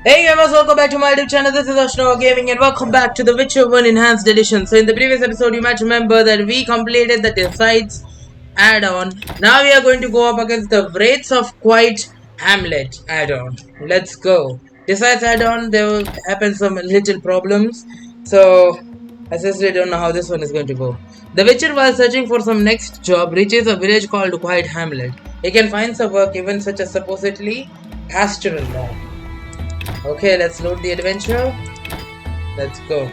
Hey gamers, welcome back to my YouTube channel. This is Ashnava Gaming and welcome back to the Witcher 1 Enhanced Edition. So in the previous episode you might remember that we completed the Decides add-on. Now we are going to go up against the Wraiths of Quiet Hamlet add-on. Let's go. Decides add-on, there will happen some little problems. So I seriously don't know how this one is going to go. The Witcher, while searching for some next job, reaches a village called Quiet Hamlet. He can find some work even such as supposedly pastoral law. Okay, let's load the adventure. Let's go.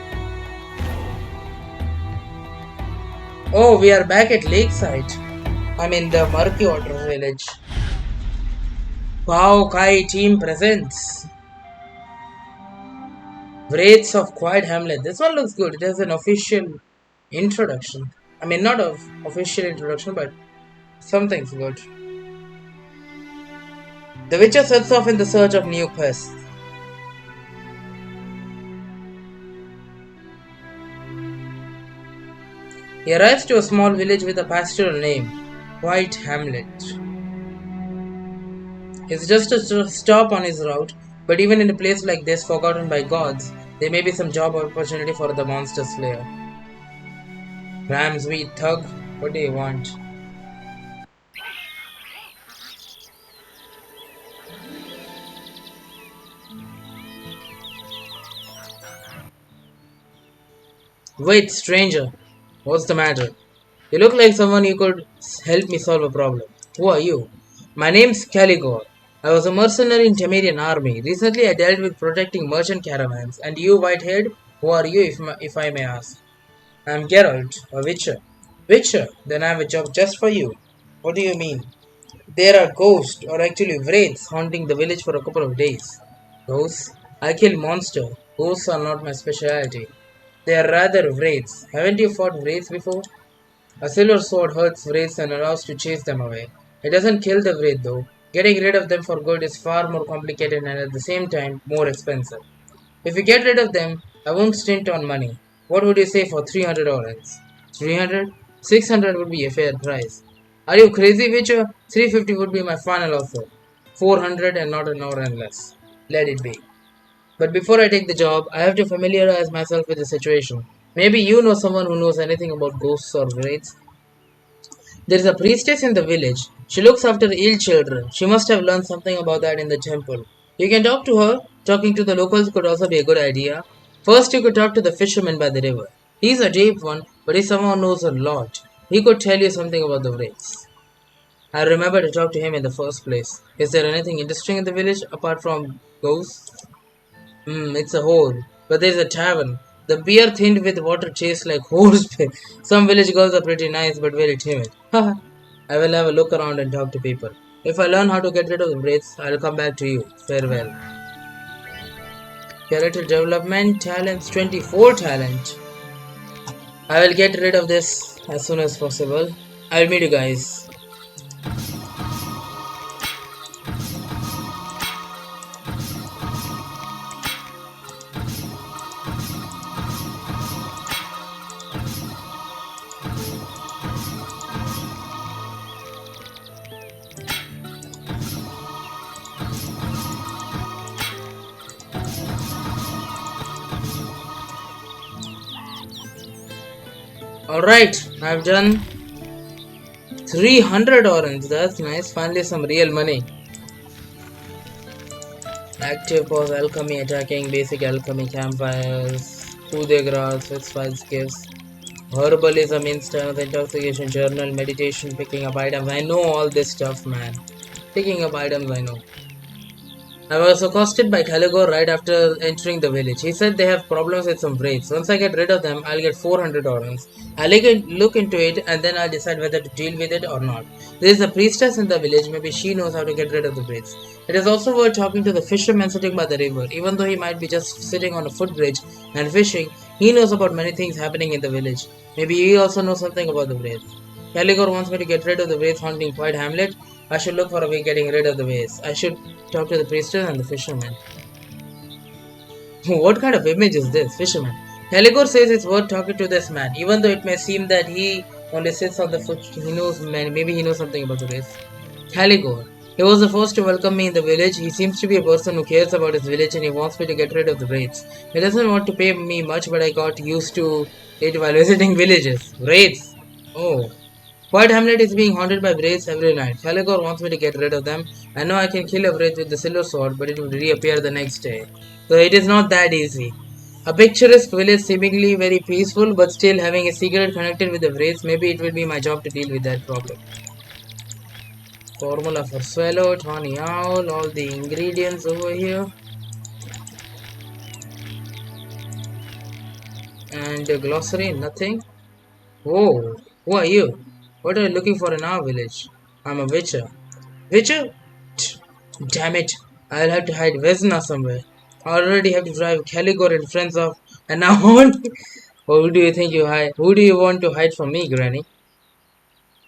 Oh, we are back at Lakeside. I'm in the Murky Water village. Wow, Kai team presents Wraiths of Quiet Hamlet. This one looks good. It has an official introduction. I mean, not of official introduction, but something's good. The Witcher sets off in the search of new quests. He arrives to a small village with a pastoral name, Quiet Hamlet. It's just a stop on his route, but even in a place like this forgotten by gods, there may be some job opportunity for the monster slayer. Ramsweet thug, what do you want? Wait, stranger, what's the matter? You look like someone who could help me solve a problem. Who are you? My name's Caligor. I was a mercenary in Temerian army. Recently I dealt with protecting merchant caravans. And you, Whitehead, who are you if I may ask? I'm Geralt, a witcher. Witcher? Then I have a job just for you. What do you mean? There are ghosts, or actually wraiths, haunting the village for a couple of days. Ghosts? I kill monsters. Ghosts are not my specialty. They are rather wraiths. Haven't you fought wraiths before? A silver sword hurts wraiths and allows to chase them away. It doesn't kill the wraith though. Getting rid of them for good is far more complicated and at the same time more expensive. If you get rid of them, I won't stint on money. What would you say for 300 orens? 300? 600 would be a fair price. Are you crazy, Witcher? 350 would be my final offer. 400 and not an oren less. Let it be. But before I take the job, I have to familiarize myself with the situation. Maybe you know someone who knows anything about ghosts or wraiths. There is a priestess in the village. She looks after ill children. She must have learned something about that in the temple. You can talk to her. Talking to the locals could also be a good idea. First, you could talk to the fisherman by the river. He's a deep one, but he's someone who knows a lot. He could tell you something about the wraiths. I remember to talk to him in the first place. Is there anything interesting in the village apart from ghosts? It's a hole. But there's a tavern. The beer thinned with water tastes like horse piss. Some village girls are pretty nice but very timid. Haha. I will have a look around and talk to people. If I learn how to get rid of the wraiths, I'll come back to you. Farewell. Character development, talents, 24 talent. I will get rid of this as soon as possible. I'll meet you guys. Alright, I've done 300 orange. That's nice. Finally, some real money. Active pause, alchemy, attacking, basic alchemy, campfires, coup de grace, spice gifts, herbalism, instant intoxication, journal, meditation, picking up items. I know all this stuff, man. Picking up items, I know. I was accosted by Caligor right after entering the village. He said they have problems with some wraiths. Once I get rid of them, I'll get 400 orens. I'll look into it and then I'll decide whether to deal with it or not. There is a priestess in the village. Maybe she knows how to get rid of the wraiths. It is also worth talking to the fisherman sitting by the river. Even though he might be just sitting on a footbridge and fishing, he knows about many things happening in the village. Maybe he also knows something about the wraiths. Caligor wants me to get rid of the wraiths haunting Quiet Hamlet. I should look for a way getting rid of the wraiths. I should talk to the priestess and the fisherman. What kind of image is this, fisherman? Caligor says it's worth talking to this man, even though it may seem that he only sits on the foot. He knows, maybe he knows something about the wraiths. Caligor. He was the first to welcome me in the village. He seems to be a person who cares about his village and he wants me to get rid of the wraiths. He doesn't want to pay me much, but I got used to it while visiting villages. Wraiths? Oh. White Hamlet is being haunted by wraiths every night. Caligor wants me to get rid of them. I know I can kill a wraith with the silver sword, but it will reappear the next day. So it is not that easy. A picturesque village seemingly very peaceful, but still having a secret connected with the wraiths. Maybe it will be my job to deal with that problem. Formula for swallow, tawny owl, all the ingredients over here. And a glossary, nothing. Whoa, who are you? What are you looking for in our village? I'm a witcher. Witcher? Damn it, I'll have to hide Vesna somewhere. I already have to drive Caligor and friends off, and now want. Who do you think you hide? Who do you want to hide from me, Granny?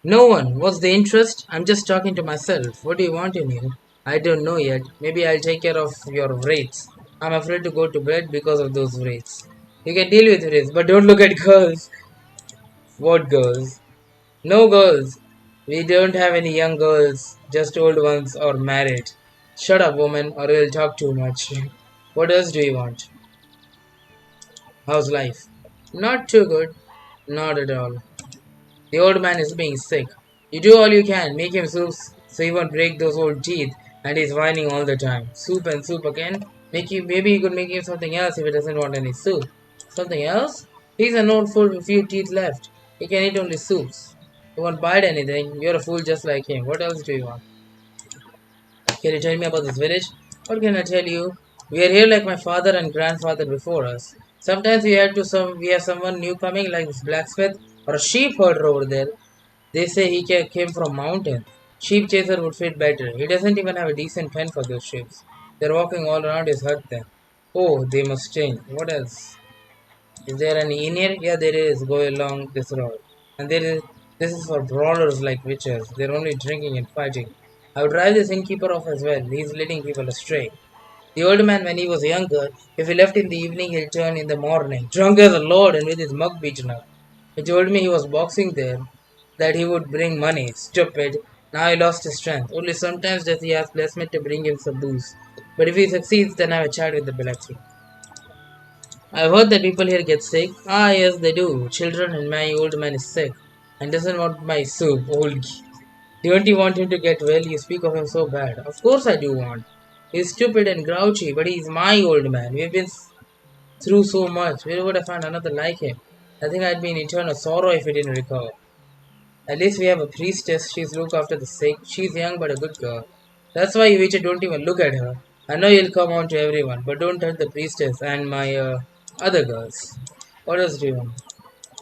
No one. What's the interest? I'm just talking to myself. What do you want in here? I don't know yet. Maybe I'll take care of your wraiths. I'm afraid to go to bed because of those wraiths. You can deal with wraiths, but don't look at girls. What girls? No girls. We don't have any young girls, just old ones or married. Shut up, woman, or you'll talk too much. What else do you want? How's life? Not too good. Not at all. The old man is being sick. You do all you can, make him soup so he won't break those old teeth, and he's whining all the time. Soup and soup again? Maybe you could make him something else if he doesn't want any soup. Something else? He's an old fool with few teeth left. He can eat only soups. You won't bite anything. You're a fool just like him. What else do you want? Can you tell me about this village? What can I tell you? We are here like my father and grandfather before us. Sometimes we have someone new coming like this blacksmith or a sheep herder over there. They say he came from mountain. Sheep chaser would fit better. He doesn't even have a decent pen for those sheep. They're walking all around his hut then. Oh, they must stink. What else? Is there any inn here? Yeah, there is. Go along this road. And this is for brawlers like witches. They're only drinking and fighting. I would drive this innkeeper off as well. He's leading people astray. The old man, when he was younger, if he left in the evening, he'll turn in the morning, drunk as a lord and with his mug beaten up. He told me he was boxing there, that he would bring money. Stupid. Now he lost his strength. Only sometimes does he ask Blessmith to bring him some booze. But if he succeeds, then I have a chat with the blacksmith. I've heard that people here get sick. Ah, yes, they do. Children, and my old man is sick and doesn't want my soup. Old. Don't you want him to get well? You speak of him so bad. Of course I do want. He's stupid and grouchy, but he's my old man. We've been through so much. Where would I find another like him? I think I'd be in eternal sorrow if he didn't recover. At least we have a priestess. She's look after the sick. She's young but a good girl. That's why you Witcher don't even look at her. I know you'll come on to everyone, but don't touch the priestess and my other girls. What else do you want?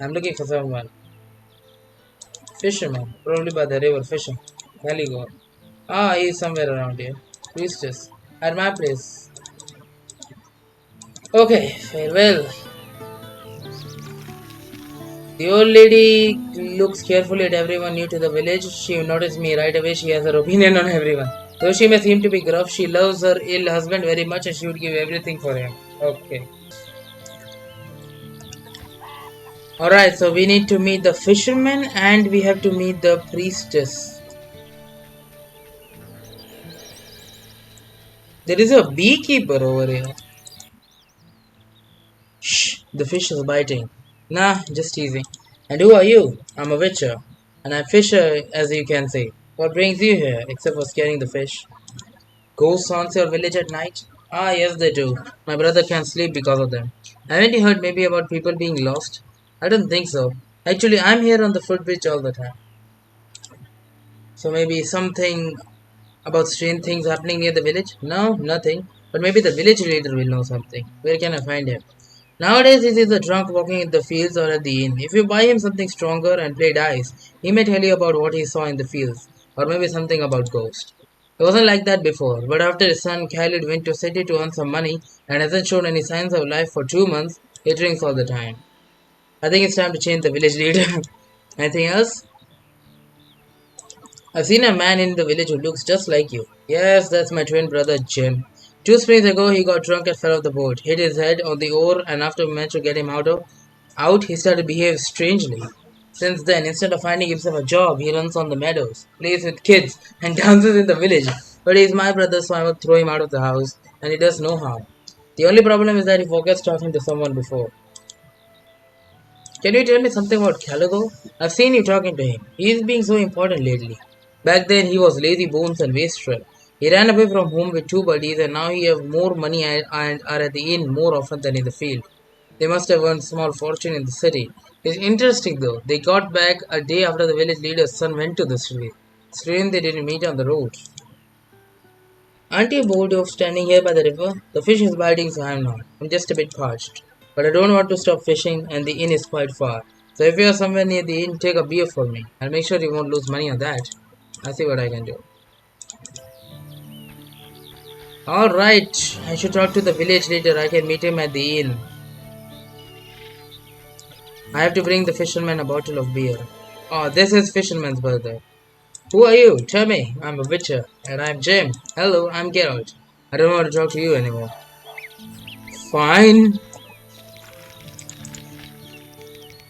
I'm looking for someone. Fisherman, probably by the river fishing. Caligor. Ah, he's somewhere around here. Priestess. At my place. Okay, farewell. The old lady looks carefully at everyone new to the village. She noticed me right away. She has her opinion on everyone. Though she may seem to be gruff, she loves her ill husband very much and she would give everything for him. Okay. Alright, so we need to meet the fisherman and we have to meet the priestess. There is a beekeeper over here. Shh, the fish is biting. Nah, just teasing. And who are you? I'm a witcher. And I fish, as you can see. What brings you here, except for scaring the fish? Ghosts haunt your village at night? Ah, yes, they do. My brother can't sleep because of them. Haven't you heard maybe about people being lost? I don't think so. Actually, I'm here on the footbridge all the time. So maybe something about strange things happening near the village? No, nothing. But maybe the village leader will know something. Where can I find him? Nowadays, he's either drunk walking in the fields or at the inn. If you buy him something stronger and play dice, he may tell you about what he saw in the fields. Or maybe something about ghosts. It wasn't like that before, but after his son Khalid went to city to earn some money and hasn't shown any signs of life for 2 months, he drinks all the time. I think it's time to change the village leader. Anything else? I've seen a man in the village who looks just like you. Yes, that's my twin brother Jim. 2 springs ago, he got drunk and fell off the boat, hit his head on the oar, and after we managed to get him out, he started to behave strangely. Since then, instead of finding himself a job, he runs on the meadows, plays with kids, and dances in the village. But he's my brother, so I won't throw him out of the house, and he does no harm. The only problem is that he forgets talking to someone before. Can you tell me something about Calico? I've seen you talking to him. He's being so important lately. Back then, he was lazy bones and wastrel. He ran away from home with two buddies, and now he has more money and are at the inn more often than in the field. They must have earned small fortune in the city. It's interesting though. They got back a day after the village leader's son went to the city. Strange they didn't meet on the road. Aren't you bored of standing here by the river? The fish is biting, so I'm not. I'm just a bit parched. But I don't want to stop fishing, and the inn is quite far. So if you're somewhere near the inn, take a beer for me. I'll make sure you won't lose money on that. I'll see what I can do. Alright, I should talk to the village leader. I can meet him at the inn. I have to bring the fisherman a bottle of beer. Oh, this is Fisherman's brother. Who are you? Tell me. I'm a witcher. And I'm Jim. Hello, I'm Geralt. I don't want to talk to you anymore. Fine.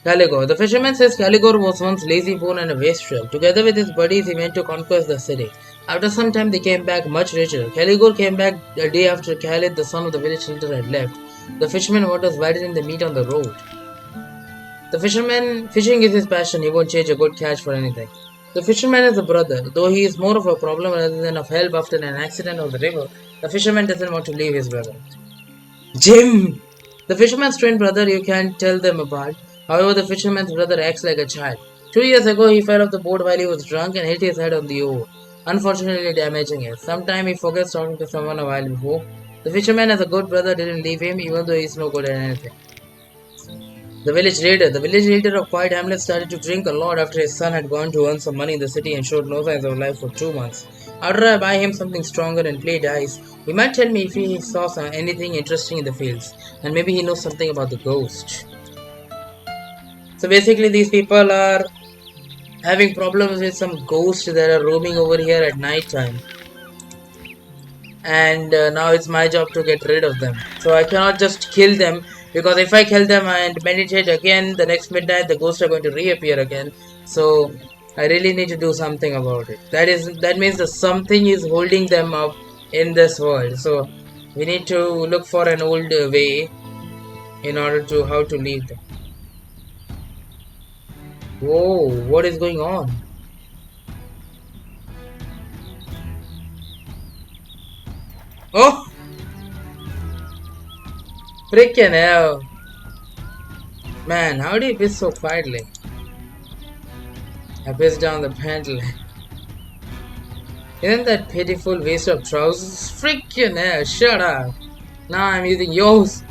Caligor. The fisherman says Caligor was once lazy bone and a wastrel. Together with his buddies, he went to conquer the city. After some time, they came back much richer. Caligor came back a day after Khalid, the son of the village leader, had left. The fisherman wonders why didn't they meet on the road. The fisherman, fishing is his passion. He won't change a good catch for anything. The fisherman is a brother, though he is more of a problem rather than of help after an accident on the river. The fisherman doesn't want to leave his brother. Jim! The fisherman's twin brother you can't tell them apart. However, the fisherman's brother acts like a child. 2 years ago, he fell off the boat while he was drunk and hit his head on the oar, unfortunately damaging it. Sometime he forgets talking to someone a while before. The fisherman as a good brother didn't leave him even though he's no good at anything. The village leader. The village leader of Quiet Hamlet started to drink a lot after his son had gone to earn some money in the city and showed no signs of life for 2 months. After I buy him something stronger and play dice, he might tell me if he saw anything interesting in the fields, and maybe he knows something about the ghost. So basically, these people are having problems with some ghosts that are roaming over here at night time. And now it's my job to get rid of them. So I cannot just kill them because if I kill them and meditate again the next midnight, the ghosts are going to reappear again. So I really need to do something about it. That means that something is holding them up in this world. So we need to look for an old way in order to how to leave them. Whoa, what is going on? Oh! Freaking hell! Man, how do you piss so quietly? I pissed down the panel. Isn't that pitiful waste of trousers? Freaking hell, shut up! Now I'm using yours!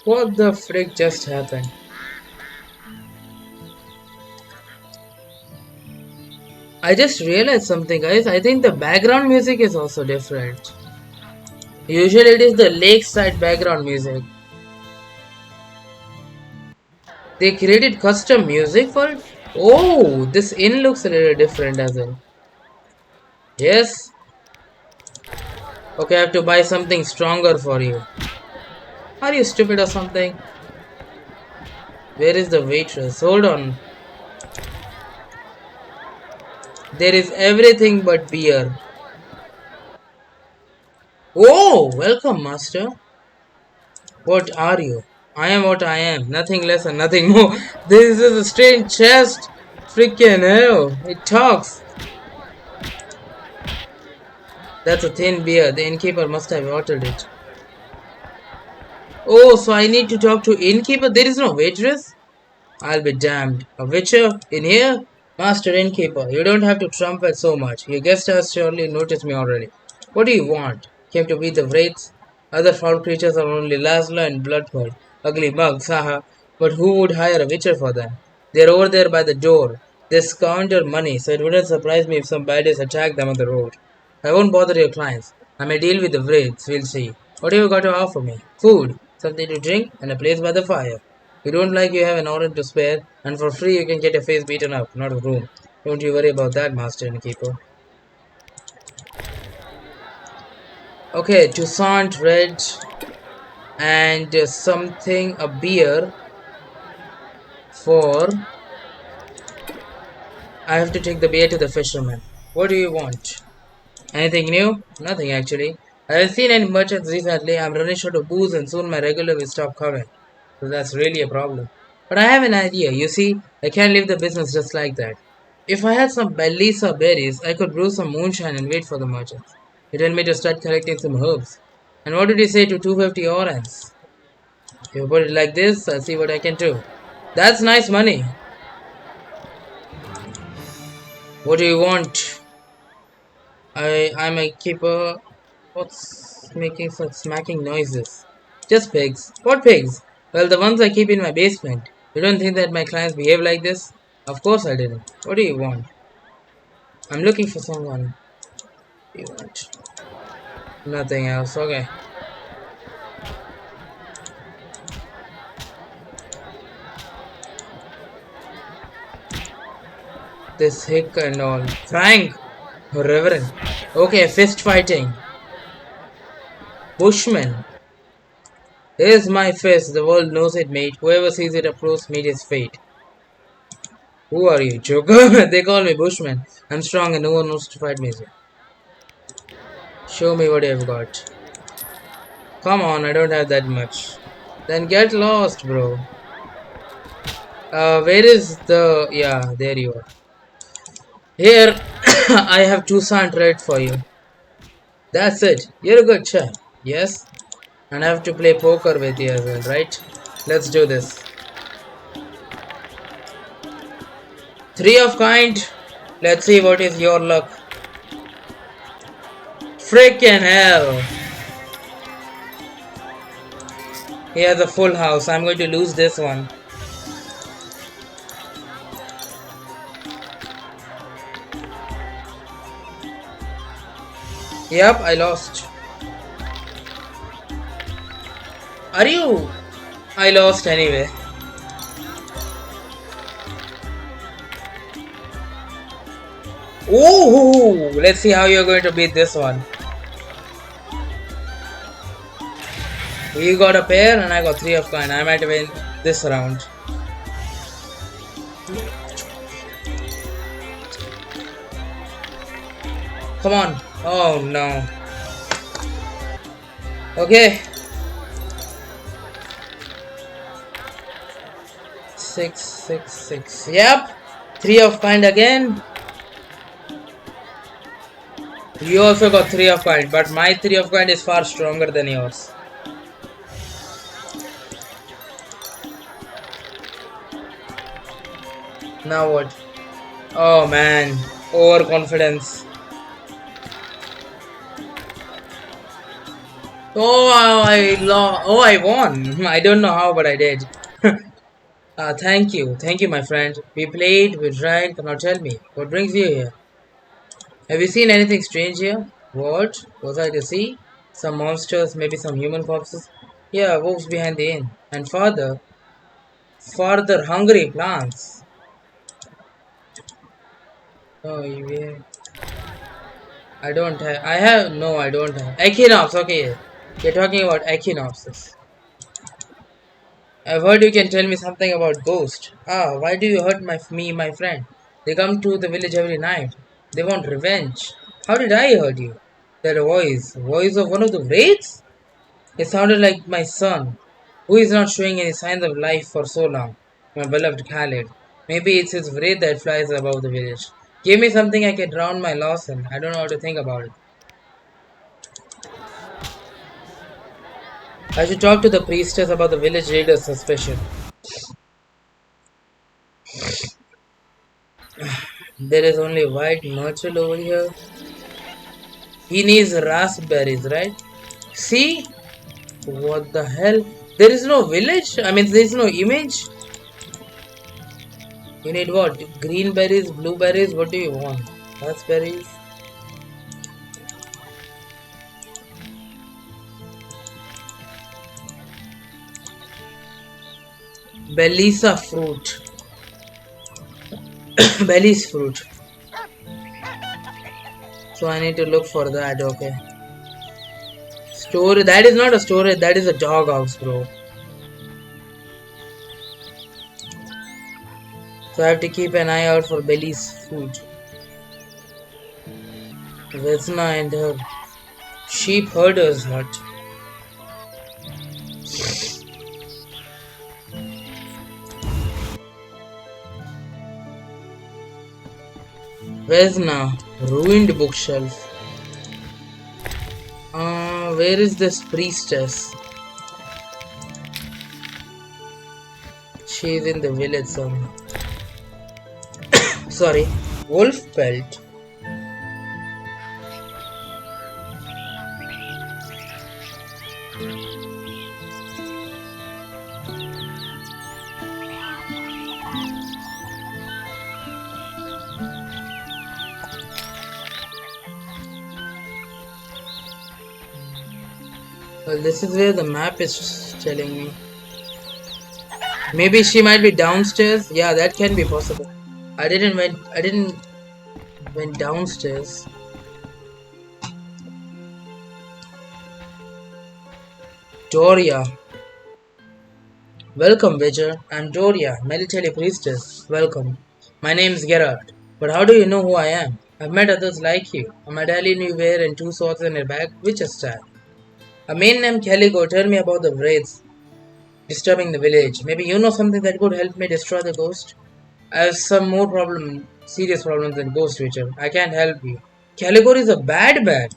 What the frick just happened? I just realized something, guys. I think the background music is also different. Usually it is the lakeside background music. They created custom music for it? Oh, this inn looks a little different as well. Yes? Okay, I have to buy something stronger for you. Are you stupid or something? Where is the waitress? Hold on. There is everything but beer. Oh, welcome, master. What are you? I am what I am. Nothing less and nothing more. This is a strange chest. Freaking hell. It talks. That's a thin beer. The innkeeper must have ordered it. Oh, so I need to talk to innkeeper? There is no waitress? I'll be damned. A witcher? In here? Master innkeeper, you don't have to trumpet so much. Your guest has surely noticed me already. What do you want? Came to beat the wraiths? Other foul creatures are only Laszlo and Bloodford. Ugly mugs, haha. But who would hire a witcher for them? They're over there by the door. They squander money, so it wouldn't surprise me if some baddies attack them on the road. I won't bother your clients. I may deal with the wraiths, we'll see. What have you got to offer me? Food, something to drink, and a place by the fire. You don't like you have an order to spare, and for free you can get your face beaten up, not a room. Don't you worry about that, Master Innkeeper. Okay, Toussaint Red and something, a beer for. I have to take the beer to the fisherman. What do you want? Anything new? Nothing actually. I haven't seen any merchants recently. I'm running short of booze and soon my regular will stop coming. So that's really a problem. But I have an idea. You see, I can't leave the business just like that. If I had some Belisa berries, I could brew some moonshine and wait for the merchants. They tell me to start collecting some herbs. And what did you say to 250 orans? If you put it like this, I'll see what I can do. That's nice money. What do you want? I'm a keeper. What's making such smacking noises? Just pigs. What pigs? Well, the ones I keep in my basement. You don't think that my clients behave like this? Of course I didn't. What do you want? I'm looking for someone. What do you want? Nothing else. Okay. This hick and all. Frank! Reverend. Okay, fist fighting. Bushman. Here's my fist. The world knows it, mate. Whoever sees it approves meet his fate. Who are you, Joker? They call me Bushman. I'm strong and no one knows to fight me. Show me what you've got. Come on, I don't have that much. Then get lost, bro. Where is the... Yeah, there you are. Here, I have two sand red for you. That's it. You're a good chap. Yes? And I have to play poker with you as well, right? Let's do this. Three of kind. Let's see what is your luck. Freaking hell. He has a full house. I'm going to lose this one. Yep, I lost. Are you? I lost anyway. Ooh, let's see how you're going to beat this one. You got a pair and I got three of kind. I might win this round. Come on. Oh no. Okay. 6, 6, 6. Yep. Three of kind again. You also got three of kind, but my three of kind is far stronger than yours. Now what? Oh man. Overconfidence. Oh, I won. I don't know how, but I did. Thank you, my friend. We played, we drank. Now tell me, what brings you here? Have you seen anything strange here? What was I to see? Some monsters, maybe some human corpses. Yeah, wolves behind the inn, and farther, hungry plants. Oh, yeah. I don't have. I have no. I don't have. Equinox. Okay, you're talking about equinoxes. I've heard you can tell me something about ghosts. Ah, why do you hurt my friend? They come to the village every night. They want revenge. How did I hurt you? That voice of one of the wraiths? It sounded like my son, who is not showing any signs of life for so long. My beloved Khaled. Maybe it's his wraith that flies above the village. Give me something I can drown my loss in. I don't know how to think about it. I should talk to the priestess about the village leader's suspicion. There is only white Myrtle over here. He needs raspberries, right? See? What the hell? There is no village? I mean, there is no image? You need what? Green berries, blueberries? What do you want? Raspberries? Belisa fruit. Belly's fruit. So I need to look for that. Okay. Storage. That is not a storage. That is a dog house, bro. So I have to keep an eye out for Belly's food. Vesna and her sheep herder's hut. Vesna, ruined bookshelf. Where is this priestess? She is in the village somewhere. Sorry, wolf pelt. Well, this is where the map is telling me. Maybe she might be downstairs. Yeah, that can be possible. I didn't went downstairs. Doria. Welcome, Witcher. I'm Doria, military priestess. Welcome. My name's Gerard. But how do you know who I am? I've met others like you. A medallion you wear and two swords in your back, Witcher style. A man named Caligo told me about the wraiths disturbing the village. Maybe you know something that could help me destroy the ghost? I have some more serious problems than Ghost Witcher. I can't help you. Caligor is a bad man.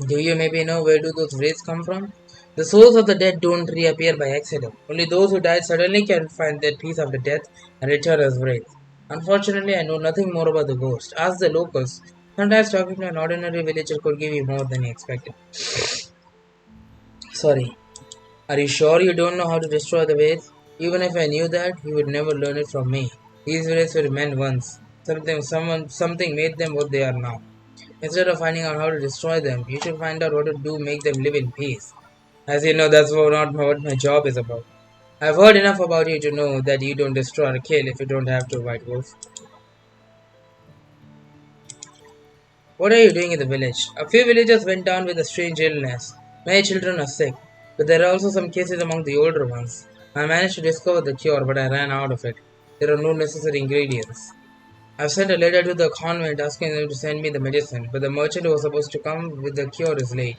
Do you maybe know where do those wraiths come from? The souls of the dead don't reappear by accident. Only those who died suddenly can find their peace after death and return as wraiths. Unfortunately, I know nothing more about the ghost. Ask the locals. Sometimes talking to an ordinary villager could give you more than you expected. Sorry. Are you sure you don't know how to destroy the wraiths? Even if I knew that, you would never learn it from me. These wraiths were meant once. Something made them what they are now. Instead of finding out how to destroy them, you should find out what to do make them live in peace. As you know, that's not what my job is about. I've heard enough about you to know that you don't destroy or kill if you don't have to, White Wolf. What are you doing in the village? A few villagers went down with a strange illness. Many children are sick, but there are also some cases among the older ones. I managed to discover the cure, but I ran out of it. There are no necessary ingredients. I've sent a letter to the convent asking them to send me the medicine, but the merchant who was supposed to come with the cure is late.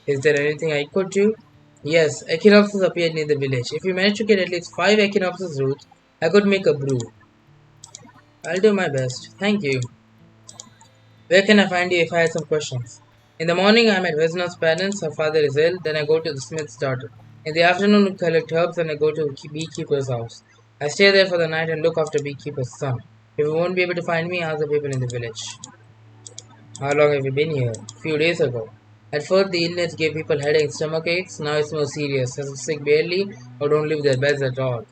Is there anything I could do? Yes, echinopsis appeared near the village. If you manage to get at least 5 echinopsis roots, I could make a brew. I'll do my best. Thank you. Where can I find you if I had some questions? In the morning, I'm at Vesna's parents. Her father is ill. Then I go to the smith's daughter. In the afternoon, we collect herbs and I go to beekeeper's house. I stay there for the night and look after beekeeper's son. If you won't be able to find me, ask the people in the village. How long have you been here? A few days ago. At first, the illness gave people headaches, stomach aches. Now it's more serious. Some sick barely or don't leave their beds at all.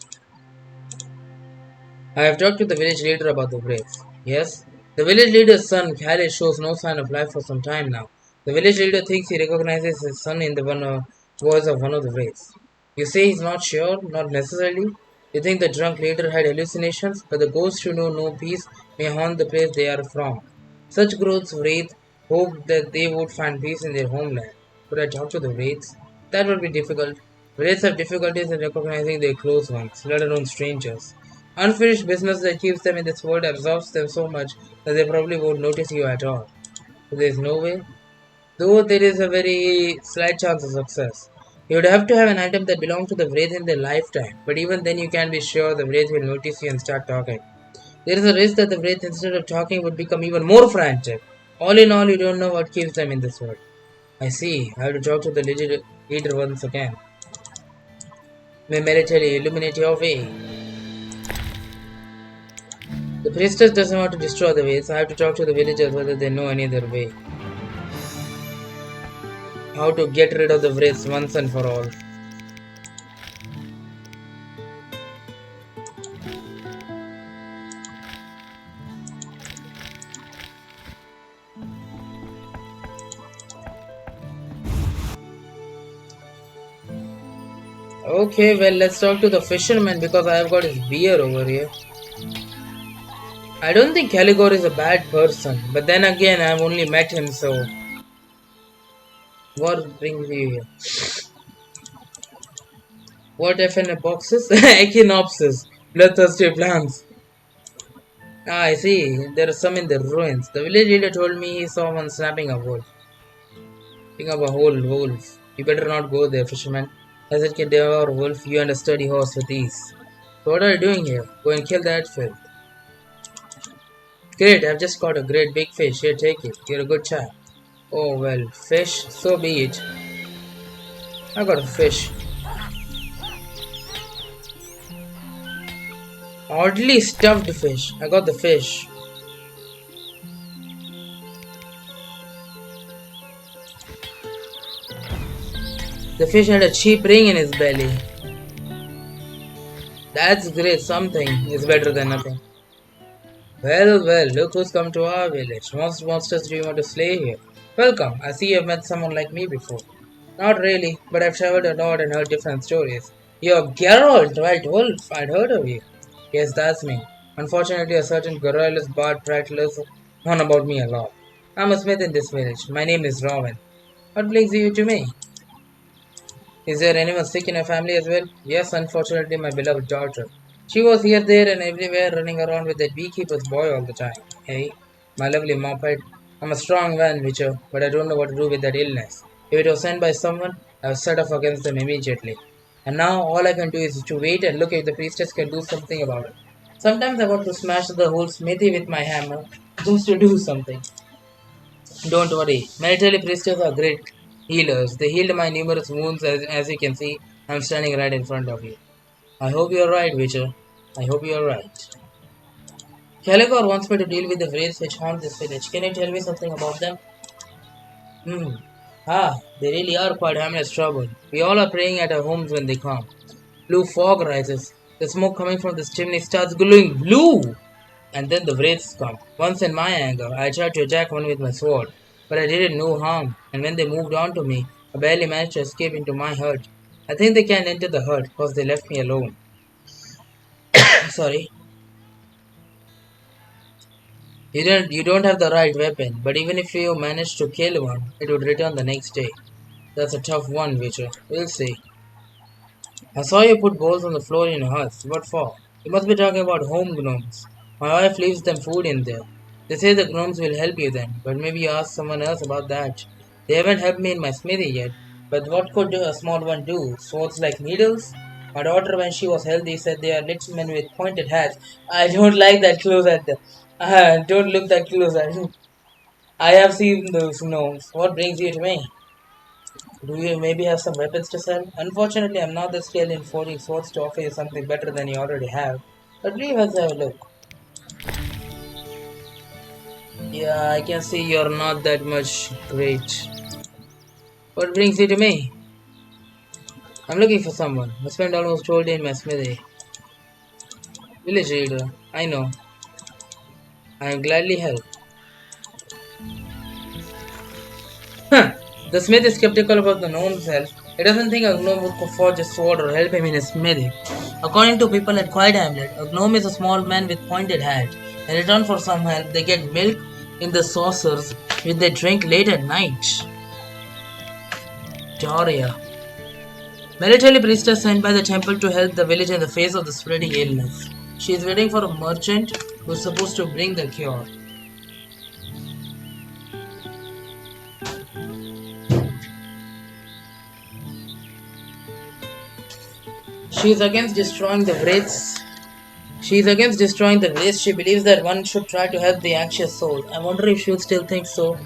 I have talked to the village leader about the wraiths. Yes? The village leader's son, Khaled, shows no sign of life for some time now. The village leader thinks he recognizes his son in the voice of one of the wraiths. You say he's not sure? Not necessarily. You think the drunk leader had hallucinations, but the ghosts who know no peace may haunt the place they are from. Such growths wraith hope that they would find peace in their homeland. Could I talk to the wraiths? That would be difficult. Wraiths have difficulties in recognizing their close ones, let alone strangers. Unfinished business that keeps them in this world absorbs them so much that they probably won't notice you at all. So there is no way. Though there is a very slight chance of success. You would have to have an item that belongs to the Wraith in their lifetime, but even then you can be sure the Wraith will notice you and start talking. There is a risk that the Wraith instead of talking would become even more frantic. All in all, you don't know what keeps them in this world. I see. I have to talk to the leader once again. May military illuminate your way. The priestess doesn't want to destroy the way, so I have to talk to the villagers whether they know any other way. How to get rid of the wraiths once and for all. Okay, well, let's talk to the fisherman because I have got his beer over here. I don't think Caligor is a bad person, but then again, I've only met him, so what brings you here? What FNF boxes? Echinopsis, bloodthirsty plants. Ah, I see. There are some in the ruins. The village leader told me he saw one snapping a wolf. Picking up a whole wolf. You better not go there, fisherman. As it can devour a wolf, you and a sturdy horse with ease. So what are you doing here? Go and kill that filth. Great, I've just caught a great big fish. Here, take it. You're a good chap. Oh well, fish, so be it. I got a fish. Oddly stuffed fish. I got the fish. The fish had a cheap ring in his belly. That's great. Something is better than nothing. Well, well, look who's come to our village. What monsters do you want to slay here? Welcome. I see you've met someone like me before. Not really, but I've traveled a lot and heard different stories. You're Geralt, White Wolf. I'd heard of you. Yes, that's me. Unfortunately, a certain garrulous bard prattlers on about me a lot. I'm a smith in this village. My name is Rowan. What brings you to me? Is there anyone sick in your family as well? Yes, unfortunately, my beloved daughter. She was here, there, and everywhere running around with that beekeeper's boy all the time. Hey, my lovely moped. I'm a strong man, Witcher, but I don't know what to do with that illness. If it was sent by someone, I would set off against them immediately. And now all I can do is to wait and look if the priestess can do something about it. Sometimes I want to smash the whole smithy with my hammer just to do something. Don't worry, military priestess are great healers. They healed my numerous wounds as you can see. I'm standing right in front of you. I hope you're right, Witcher. I hope you're right. Caligor wants me to deal with the wraiths which haunt this village. Can you tell me something about them? Hmm. Ah, they really are quite harmless trouble. We all are praying at our homes when they come. Blue fog rises. The smoke coming from this chimney starts glowing blue. And then the wraiths come. Once in my anger, I tried to attack one with my sword, but I did it no harm, and when they moved on to me, I barely managed to escape into my hut. I think they can't enter the hut because they left me alone. Sorry. You don't have the right weapon, but even if you managed to kill one, it would return the next day. That's a tough one, Witcher. We'll see. I saw you put bowls on the floor in your house. What for? You must be talking about home gnomes. My wife leaves them food in there. They say the gnomes will help you then, but maybe you ask someone else about that. They haven't helped me in my smithy yet, but what could a small one do? Swords like needles? My daughter, when she was healthy, said they are little men with pointed hats. I don't like that close at them. Don't look that close at me. I have seen those gnomes. What brings you to me? Do you maybe have some weapons to sell? Unfortunately, I'm not that skilled in forging swords to offer you something better than you already have. But leave us have a look. Yeah, I can see you're not that much great. What brings you to me? I'm looking for someone. I spent almost all day in my smithy. Village leader. I know. I will gladly help. Huh. The smith is skeptical about the gnome's help. He doesn't think a gnome would forge a sword or help him in his smithy. According to people at Quiet Hamlet, a gnome is a small man with pointed hat. In return for some help, they get milk in the saucers which they drink late at night. Doria. Military priestess sent by the temple to help the village in the face of the spreading illness. She is waiting for a merchant who is supposed to bring the cure. She is against destroying the wraiths. She is against destroying the wraiths. She believes that one should try to help the anxious soul. I wonder if she would still think so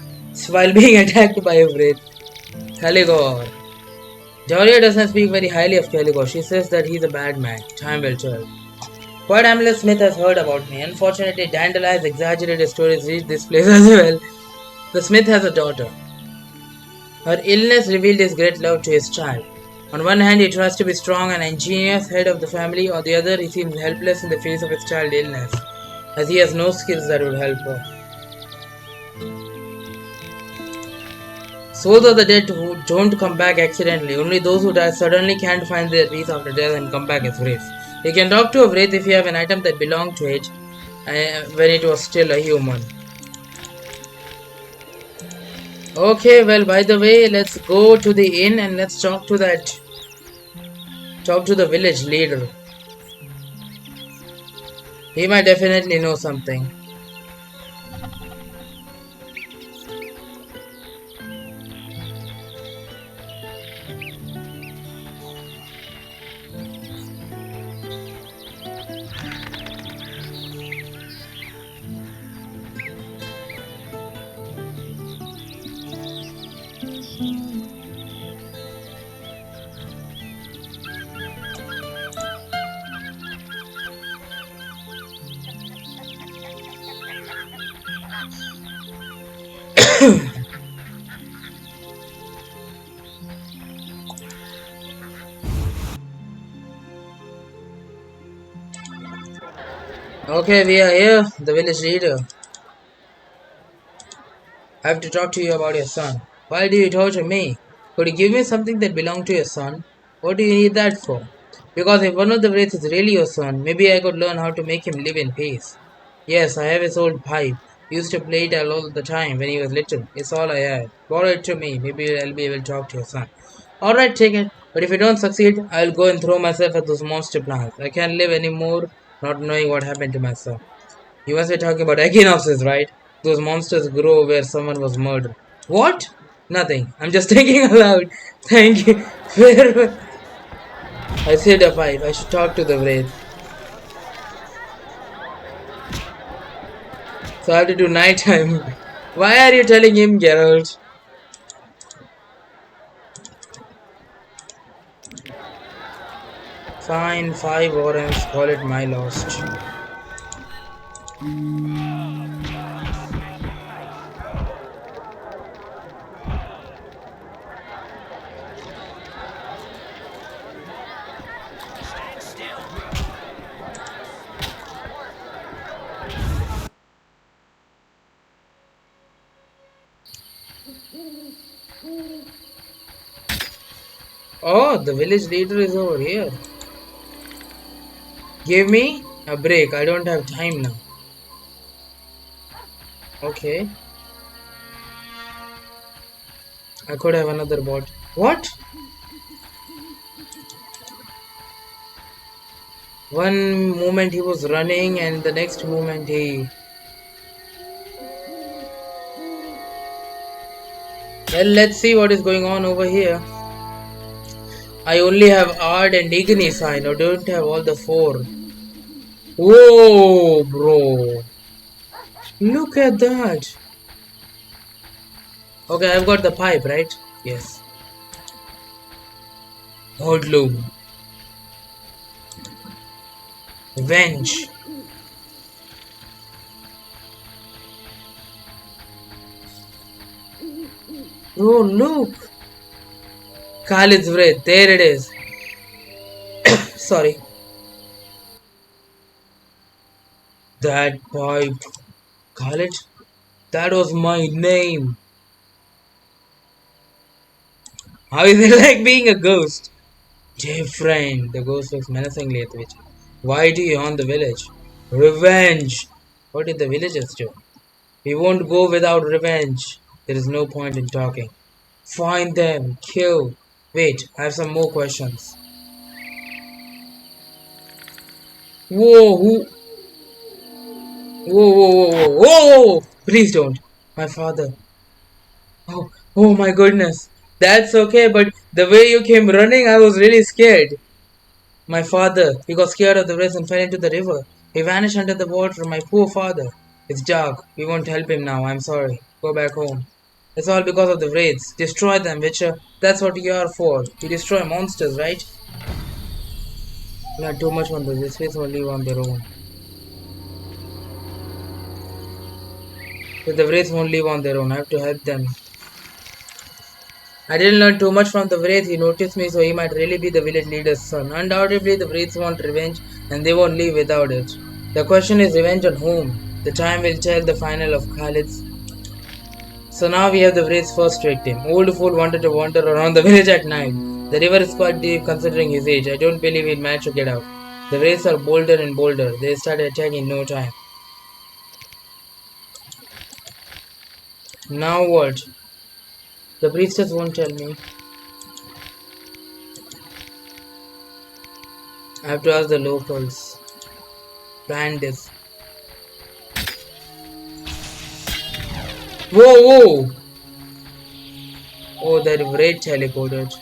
while being attacked by a wraith. Caligor. Doria doesn't speak very highly of Caligor. She says that he's a bad man. Time will tell. Quite Amulet Smith has heard about me. Unfortunately, Dandeli's exaggerated stories reach this place as well. The Smith has a daughter. Her illness revealed his great love to his child. On one hand, he tries to be strong and ingenious head of the family. On the other, he seems helpless in the face of his child's illness, as he has no skills that would help her. Souls are the dead who don't come back accidentally. Only those who die suddenly can't find their peace after death and come back as wraiths. You can talk to a wraith if you have an item that belonged to it when it was still a human. Okay, well, by the way, let's go to the inn and let's talk to the village leader. He might definitely know something. Okay, we are here, the village leader. I have to talk to you about your son. Why do you torture me? Could you give me something that belonged to your son? What do you need that for? Because if one of the wraiths is really your son, maybe I could learn how to make him live in peace. Yes, I have his old pipe. Used to play it all the time when he was little. It's all I had. Borrow it to me. Maybe I'll be able to talk to your son. Alright, take it. But if you don't succeed, I'll go and throw myself at those monster plants. I can't live anymore not knowing what happened to my son. You must be talking about equinoxes, right? Those monsters grow where someone was murdered. What? Nothing. I'm just thinking aloud. Thank you. Farewell. I said a pipe. I should talk to the wraith. So I have to do nighttime. Why are you telling him, Geralt? Fine, 5 orange. Call it my lost. Oh, the village leader is over here. Give me a break. I don't have time now. Okay. I could have another bot. What? One moment he was running and the next moment he... Well, let's see what is going on over here. I only have Ard and Igni sign. I don't have all the 4. Whoa, bro. Look at that. Okay, I've got the pipe, right? Yes. Hodloom. Venge. Oh, look. Khalid's wraith. There it is. Sorry. That pipe. Khalid? That was my name. How is it like being a ghost? Dear friend, the ghost looks menacingly at the witch. Why do you haunt the village? Revenge! What did the villagers do? We won't go without revenge. There is no point in talking. Find them. Kill. Wait, I have some more questions. Whoa, who? Whoa, whoa, whoa, whoa, whoa, whoa! Please don't. My father. Oh, oh my goodness. That's okay, but the way you came running, I was really scared. My father, he got scared of the race and fell into the river. He vanished under the water, my poor father. It's dark. We won't help him now. I'm sorry. Go back home. It's all because of the wraiths. Destroy them, Witcher. That's what you are for. You destroy monsters, right? Not too much on this. These wraiths will live on their own. But the wraiths won't live on their own. I have to help them. I didn't learn too much from the wraith. He noticed me, so he might really be the village leader's son. Undoubtedly, the wraiths want revenge, and they won't leave without it. The question is revenge on whom? The time will tell the final of Khalid's So now we have the Wraith's first victim. Old fool wanted to wander around the village at night. The river is quite deep considering his age. I don't believe he'll manage to get out. The Wraiths are bolder and bolder. They started attacking in no time. Now what? The priestess won't tell me. I have to ask the locals. Bandits. Whoa, whoa! Oh, that Wraith teleported.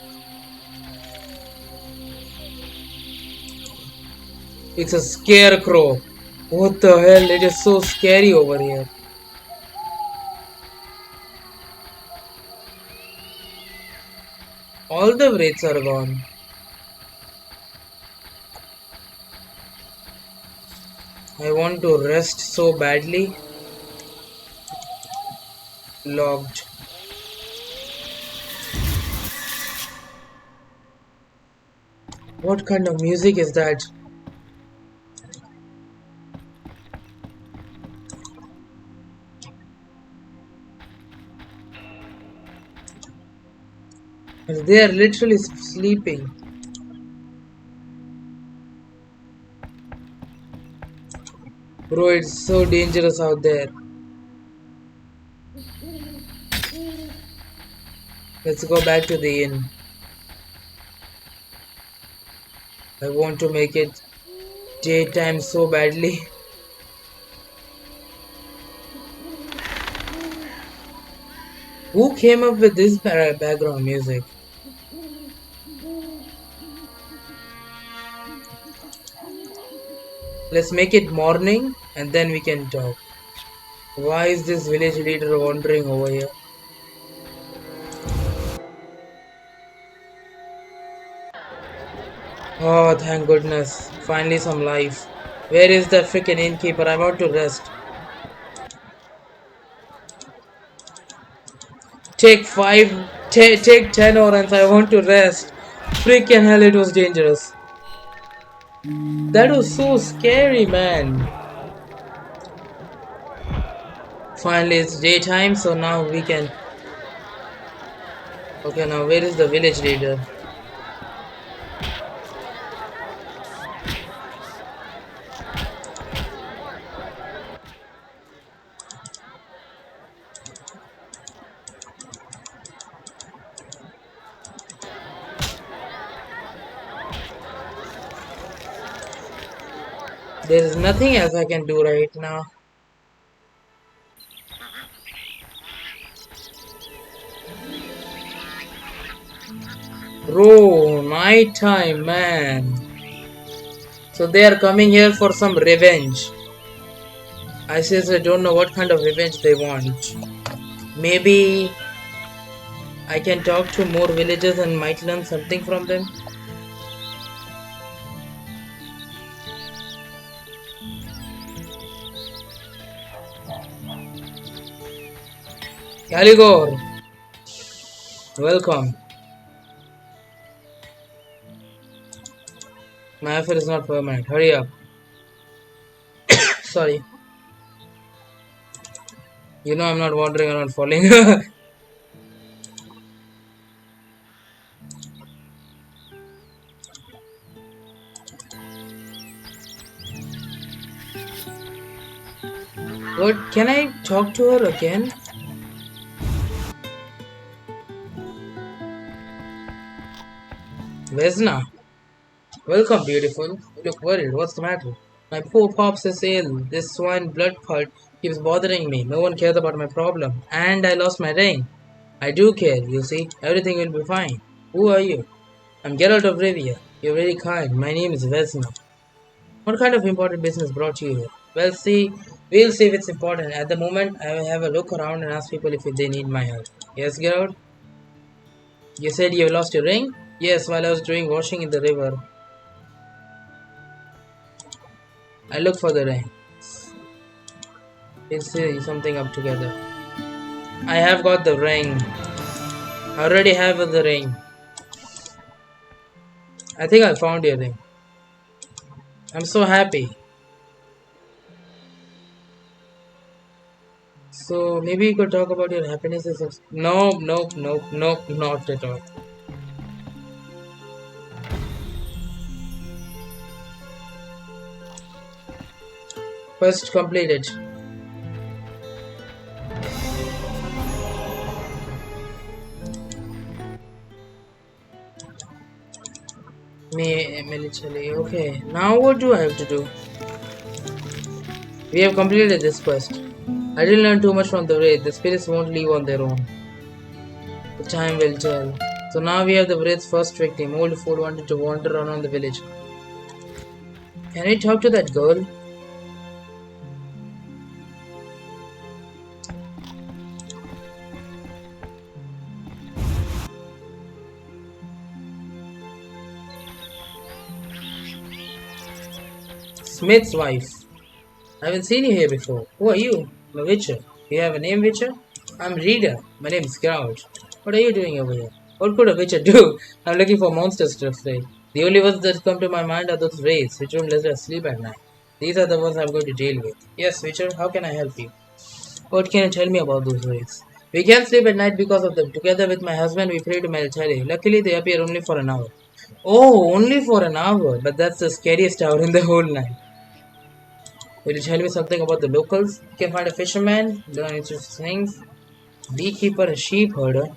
It's a scarecrow. What the hell? It is so scary over here. All the wraiths are gone. I want to rest so badly. Logged. What kind of music is that? They are literally sleeping. Bro, it's so dangerous out there. Let's go back to the inn. I want to make it daytime so badly. Who came up with this background music? Let's make it morning and then we can talk. Why is this village leader wandering over here? Oh, thank goodness. Finally some life. Where is that freaking innkeeper? I want to rest. Take 5, take 10 orange. I want to rest. Freaking hell, it was dangerous. That was so scary, man. Finally, it's daytime, so now we can. Okay, now where is the village leader? There is nothing else I can do right now. Bro, night time, man. So they are coming here for some revenge. I seriously don't know what kind of revenge they want. Maybe I can talk to more villagers and might learn something from them. Caligor, welcome. My offer is not permanent. Hurry up. Sorry. You know I'm not wandering around falling. What? Can I talk to her again? Vesna, welcome, beautiful. You look worried. What's the matter? My poor pops is ill. This swine blood cult keeps bothering me. No one cares about my problem. And I lost my ring. I do care, you see. Everything will be fine. Who are you? I'm Geralt of Rivia. You're very kind. My name is Vesna. What kind of important business brought you here? We'll see if it's important. At the moment, I will have a look around and ask people if they need my help. Yes, Geralt? You said you lost your ring? Yes, while I was doing washing in the river. I look for the ring. We'll see something up together. I have got the ring. I already have the ring. I think I found your ring. I'm so happy. So maybe you could talk about your happiness. Nope, nope, nope, nope, not at all. First, complete it. Me, Milichali. Okay, now what do I have to do? We have completed this quest. I didn't learn too much from the raid. The spirits won't leave on their own. The time will tell. So now we have the raid's first victim. Old fool wanted to wander around the village. Can we talk to that girl? Smith's wife. I haven't seen you here before. Who are you? I'm a Witcher. You have a name, Witcher? I'm Reader. My name is Grouch. What are you doing over here? What could a Witcher do? I'm looking for monsters to slay. The only ones that come to my mind are those wraiths, which won't let us sleep at night. These are the ones I'm going to deal with. Yes, Witcher, how can I help you? What can you tell me about those wraiths? We can't sleep at night because of them. Together with my husband, we pray to Melcheli. Luckily, they appear only for an hour. Oh, only for an hour? But that's the scariest hour in the whole night. Will you tell me something about the locals? You can find a fisherman, learn interesting things, beekeeper, a sheep herder,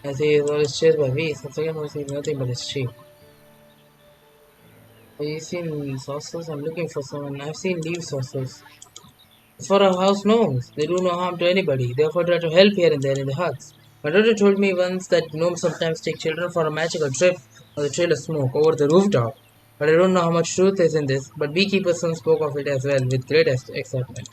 as he is always chased by bees. And second one is nothing but his sheep. Have you seen saucers? I'm looking for someone. I've seen leaf saucers. It's for our house gnomes. They do no harm to anybody. They offer to help here and there in the huts. My daughter told me once that gnomes sometimes take children for a magical trip or the trail of smoke over the rooftop. But I don't know how much truth is in this. But beekeeper's son spoke of it as well with great excitement.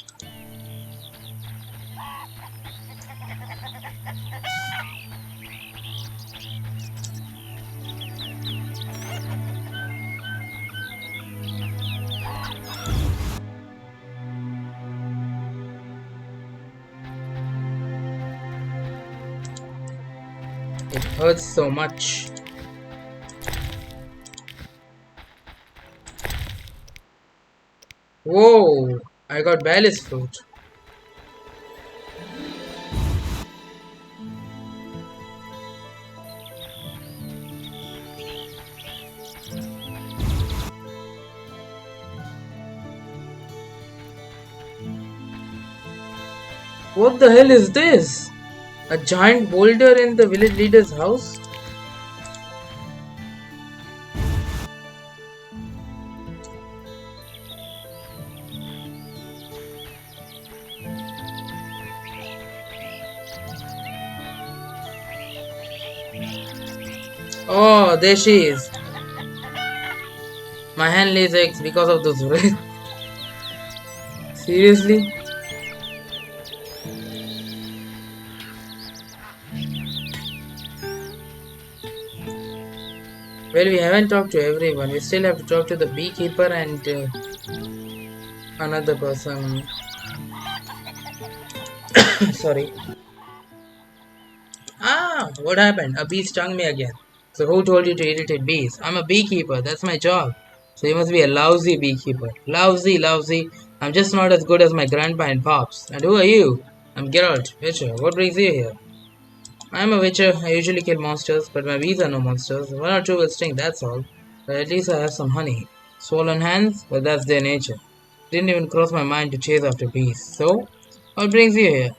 It hurts so much. Whoa! I got Balis fruit. What the hell is this? A giant boulder in the village leader's house? Oh, there she is. My hand lays eggs because of those wraiths. Seriously? Well, we haven't talked to everyone. We still have to talk to the beekeeper and another person. Sorry. Ah, what happened? A bee stung me again. So who told you to irritate bees? I'm a beekeeper. That's my job. So you must be a lousy beekeeper. Lousy, lousy. I'm just not as good as my grandpa and pops. And who are you? I'm Geralt, Witcher. What brings you here? I'm a Witcher. I usually kill monsters, but my bees are no monsters. One or two will sting, that's all. But at least I have some honey. Swollen hands? Well, that's their nature. Didn't even cross my mind to chase after bees. So, what brings you here?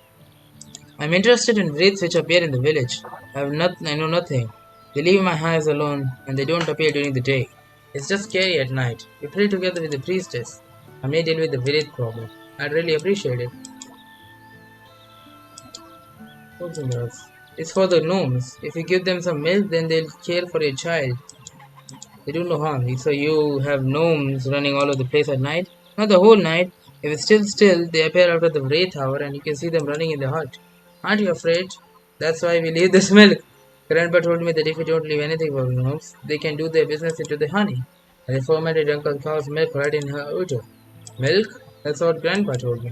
I'm interested in wraiths which appear in the village. I know nothing. They leave my eyes alone, and they don't appear during the day. It's just scary at night. We pray together with the priestess. I may deal with the village problem. I'd really appreciate it. Something else. It's for the gnomes. If you give them some milk, then they'll care for your child. They do no harm. So you have gnomes running all over the place at night? Not the whole night. If it's still, they appear after the wraith hour and you can see them running in the hut. Aren't you afraid? That's why we leave this milk. Grandpa told me that if you don't leave anything for gnomes, they can do their business into the honey. And they fermented Uncle Cow's milk right in her udder. Milk? That's what Grandpa told me.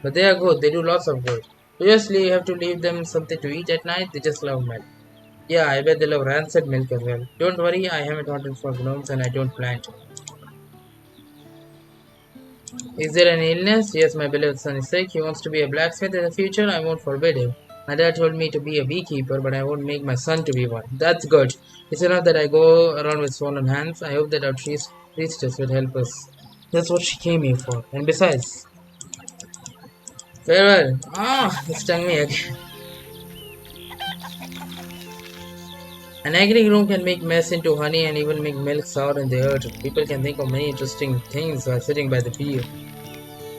But they are good. They do lots of good. You just have to leave them something to eat at night. They just love milk. Yeah, I bet they love rancid milk as well. Don't worry, I haven't hunted for gnomes and I don't plan to. Is there an illness? Yes, my beloved son is sick. He wants to be a blacksmith in the future. I won't forbid him. My dad told me to be a beekeeper, but I won't make my son to be one. That's good. It's enough that I go around with swollen hands. I hope that our priestess will help us. That's what she came here for. And besides, farewell. Ah, it stung me again. An agri room can make mess into honey and even make milk sour in the earth. People can think of many interesting things while sitting by the beer.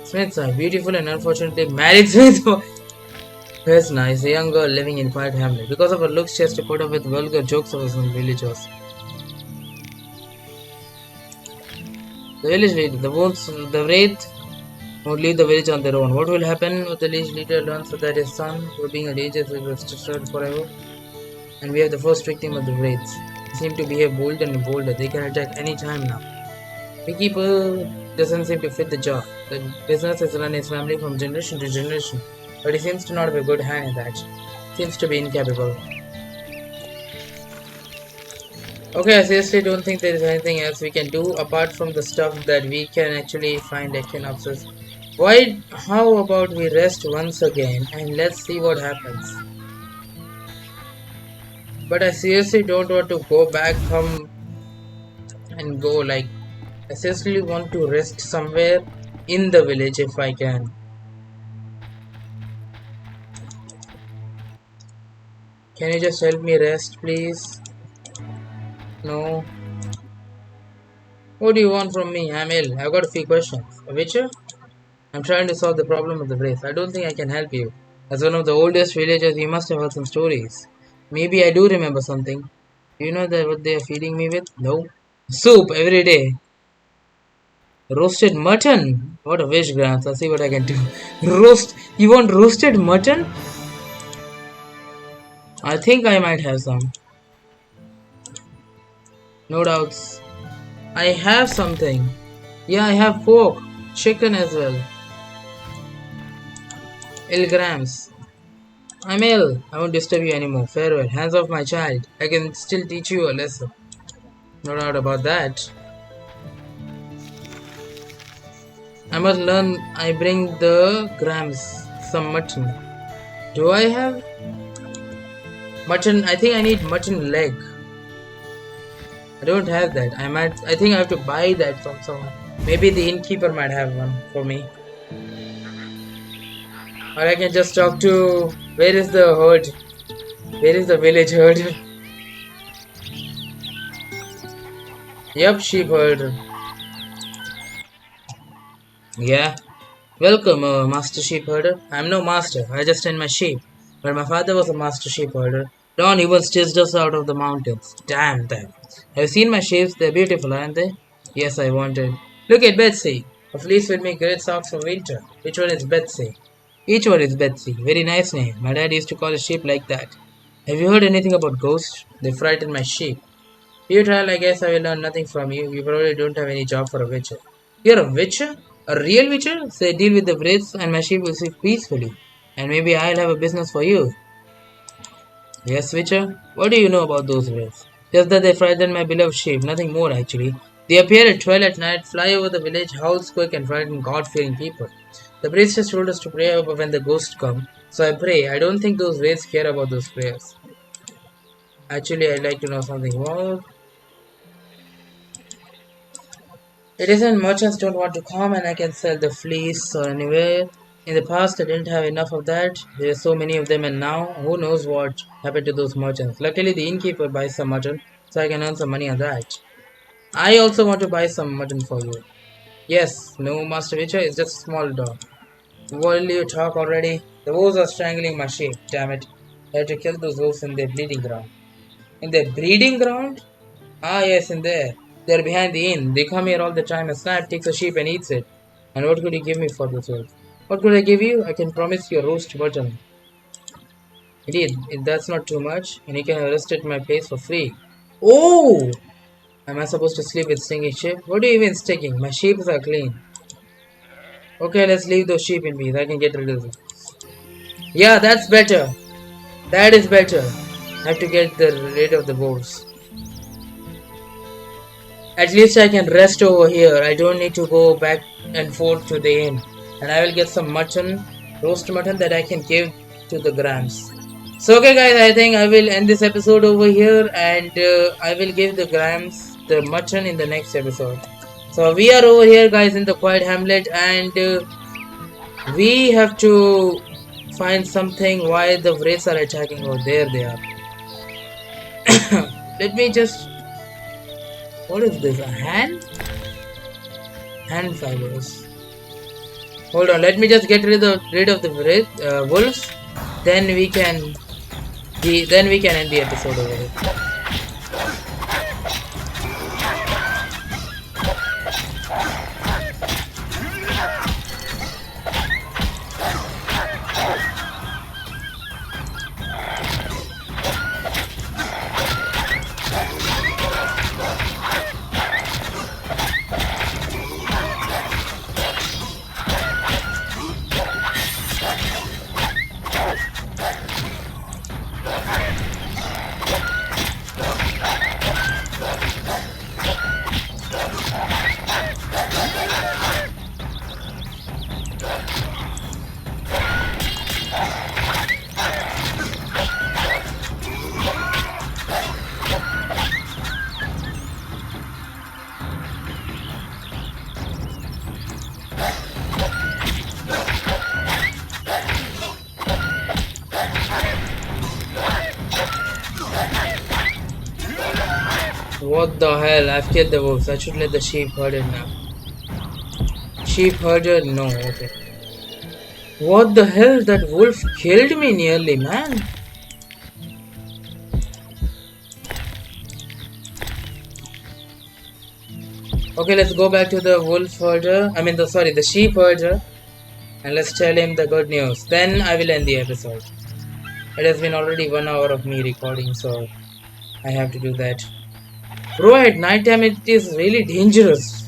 Smiths are beautiful and unfortunately married Smith. That's nice. A young girl living in quiet hamlet. Because of her looks, she has to put up with vulgar jokes of some villagers. The village leader, the wraith won't leave the village on their own. What will happen if the village leader learns that his son, who being a danger, will be destroyed forever? And we have the first victim of the wraiths. They seem to behave bolder and bolder. They can attack any time now. Beekeeper doesn't seem to fit the job. The business has run his family from generation to generation, but he seems to not have a good hand in that. Seems to be incapable. Okay, I seriously don't think there is anything else we can do apart from the stuff that we can actually find equinoxes. Why? How about we rest once again and let's see what happens. But I seriously don't want to go back home and go like. I seriously want to rest somewhere in the village if I can. Can you just help me rest, please? No. What do you want from me? I'm ill. I've got a few questions. A witcher? I'm trying to solve the problem of the race. I don't think I can help you. As one of the oldest villagers, you must have heard some stories. Maybe I do remember something. Do you know that what they are feeding me with? No. Soup every day. Roasted mutton. What a wish, Gramps. I'll see what I can do. Roast. You want roasted mutton? I think I might have some. No doubts. I have something. Yeah, I have pork. Chicken as well. Ill Grams. I'm ill. I won't disturb you anymore. Farewell. Hands off my child. I can still teach you a lesson. No doubt about that. I must learn. I bring the Grams some mutton. Do I have mutton? I think I need mutton leg. I don't have that. I think I have to buy that from someone. Maybe the innkeeper might have one for me. Or I can just talk to. Where is the herd? Where is the village herd? Yup, sheep herd. Yeah. Welcome, master sheep herder. I'm no master. I just tend my sheep. But my father was a master sheep herder. Don even chased us out of the mountains. Damn them. Have you seen my sheep? They're beautiful, aren't they? Yes, I wanted. Look at Betsy. A fleece will make great socks for winter. Which one is Betsy? Each one is Betsy. Very nice name. My dad used to call his sheep like that. Have you heard anything about ghosts? They frighten my sheep. You trial, I guess I will learn nothing from you. You probably don't have any job for a witcher. You're a witcher? A real witcher? Say deal with the wraiths and my sheep will sleep peacefully. And maybe I'll have a business for you. Yes, witcher? What do you know about those wraiths? Just that they frighten my beloved sheep, nothing more actually. They appear at 12 at night, fly over the village, howl, squeak, and frighten God-fearing people. The priestess told us to pray when the ghosts come, so I pray. I don't think those wraiths care about those prayers. Actually, I'd like to know something more. It isn't merchants don't want to come and I can sell the fleece or anywhere. In the past, I didn't have enough of that. There are so many of them, and now who knows what happened to those merchants. Luckily, the innkeeper buys some mutton, so I can earn some money on that. I also want to buy some mutton for you. Yes, no, Master Witcher, it's just a small dog. Will you talk already? The wolves are strangling my sheep, damn it. I have to kill those wolves in their bleeding ground. In their breeding ground? Ah, yes, in there. They're behind the inn. They come here all the time and Snap takes a sheep and eats it. And what could you give me for this wolf? What could I give you? I can promise you a roast mutton. Indeed, if that's not too much, and you can rest at my place for free. Oh! Am I supposed to sleep with stinking sheep? What are you even sticking? My sheep are clean. Okay, let's leave those sheep in peace. I can get rid of them. Yeah, that's better. That is better. I have to get rid of the wolves. At least I can rest over here. I don't need to go back and forth to the inn, and I will get some mutton, roast mutton that I can give to the Grams. So okay guys, I think I will end this episode over here, and I will give the Grams the mutton in the next episode. So we are over here guys in the quiet hamlet, and we have to find something why the wraiths are attacking. Oh, there they are. Let me just, what is this, a hand? Hand fibers. Hold on, let me just get rid of the wolves, then we can end the episode over here. What the hell? I've killed the wolves. I should let the sheep herder now. Sheep herder? No, okay. What the hell? That wolf killed me nearly, man. Okay, let's go back to the wolf herder. The sheep herder. And let's tell him the good news. Then I will end the episode. It has been already 1 hour of me recording, so I have to do that. Bro, at night time it is really dangerous.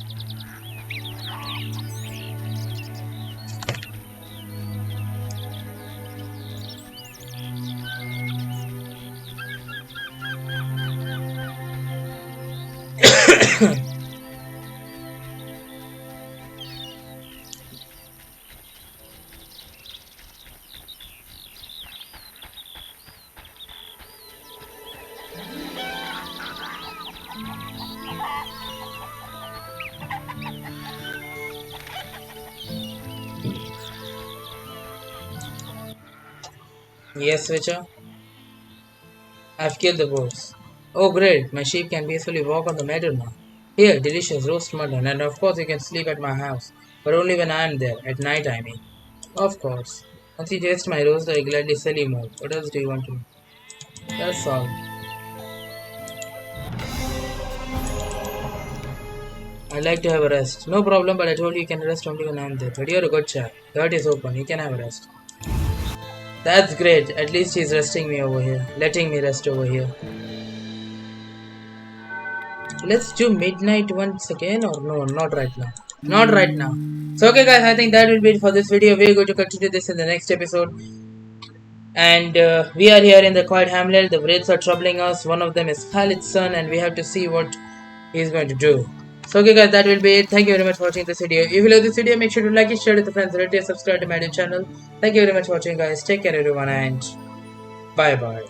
Yes, Switcher. I've killed the wolves. Oh great, my sheep can peacefully walk on the meadow now. Here, delicious roast mutton, and of course you can sleep at my house. But only when I am there, at night I mean. Of course. Once you taste my roast, I gladly sell you more. What else do you want to? That's all. I'd like to have a rest. No problem, but I told you you can rest only when I am there. But you're a good chap. The hut is open. You can have a rest. That's great. At least he's resting me over here. Letting me rest over here. Let's do midnight once again, or no, not right now. Not right now. So okay guys, I think that will be it for this video. We're going to continue this in the next episode. And we are here in the quiet hamlet. The wraiths are troubling us. One of them is Khalid's son, and we have to see what he's going to do. So okay guys, that will be it. Thank you very much for watching this video. If you like this video, make sure to like it, share it with your friends, relatives, subscribe to my channel. Thank you very much for watching guys. Take care everyone, and bye bye.